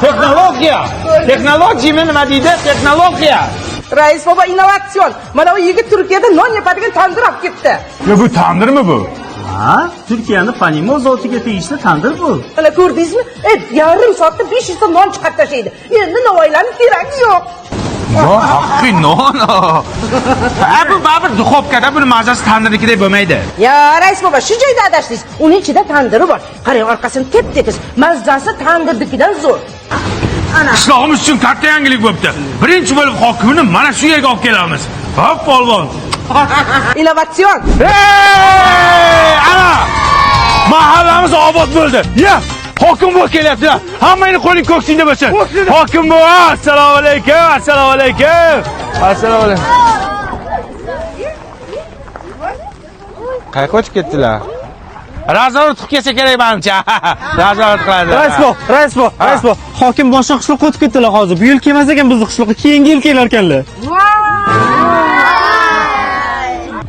Texnologiya. Texnologiya nima deydi? Texnologiya. Rais baba innovatsion. Mana u yigit Turkiyada non yapadigan tandir olib ketdi. Ya bu tandirmi bu? Ha? Turkiyaning Panimo zotiga tegishli tandir bu. Mana ko'rdingizmi? Yarim soatda 500 ta non chiqarib tashlaydi. Endi Navoiylarning keragi yo'q. Yo, haqiqiy non. Bu baribir duxovkada buni mazasi tandirnikidek bo'lmaydi. Ya rais baba, shu joyda adashdingiz. Uning ichida tandiri bor. Qarang, orqasini tep-tekis. Mazasi tandirnikidan zo'r. Qishlog'imiz uchun katta yangilik bo'libdi. Birinchi bo'lib hokimini mana shu yerga olib kelamiz. Hop, polvon. Innovatsion. Ana! Mahallamiz obod bo'ldi. Ya, hokim bu kelyapti. Hammangni qo'ling ko'ksingda bo'lsin. Hokim bu, assalomu alaykum, assalomu alaykum. Assalomu alaykum. Qayerga o'tib ketdilar? Razorot qilib kelsa kerak menimcha. Razorot qiladi. Rais bo. Hokim boshqa qishloqqa o'tib ketdilar hozir. Bu yil kelmas ekan bizning qishloqqa, keyingi yil kelar ekanlar.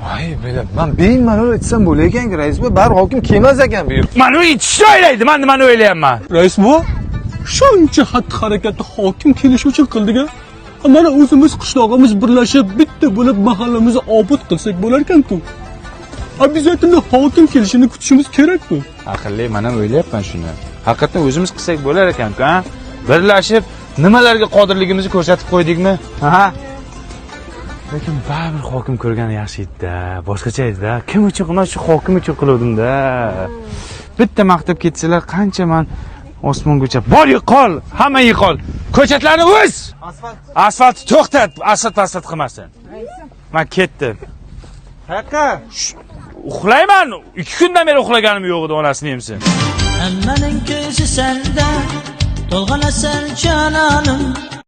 Voy, men bemalol aytsam bo'lar ekan-ku, rais bu, bari hokim kelmas ekan bu yil. Mana u yetishni o'ylaydi, men nimani o'ylayapman? Rais bu shuncha xatti-harakatni hokim kelish uchun qildiga. Mana o'zimiz qishlog'imiz birlashib bitta bo'lib mahallamizni obod qilsak bo'lar ekan-ku. Обязательно hokim kelishini kutishimiz kerak-ku. Aqlli, men ham o'ylayapman shuni. Haqiqatan o'zimiz qilsak bo'lar ekan-ku, ha? Birlashib nimalarga qodirligimizni ko'rsatib qo'ydikmi? Ha? Lekin baribir hokim ko'rgani yaxshi edi-da. Boshqacha edi-da. Kim uchun qilmas, shu hokim uchun qiluvdim-da. Bitta maqtab ketsalar, qancha men osmongacha bor yiqol, hamma yiqol. Ko'chatlarni o'z. Asfalt to'xtat, asfalt qilmasin. Men ketdim. Qayoqqa? Uxlayman. 2 kundan beri uxlaganim yo'q edi, onasini emsin. Hammaning ko'zi senda, to'lg'anasan janonim.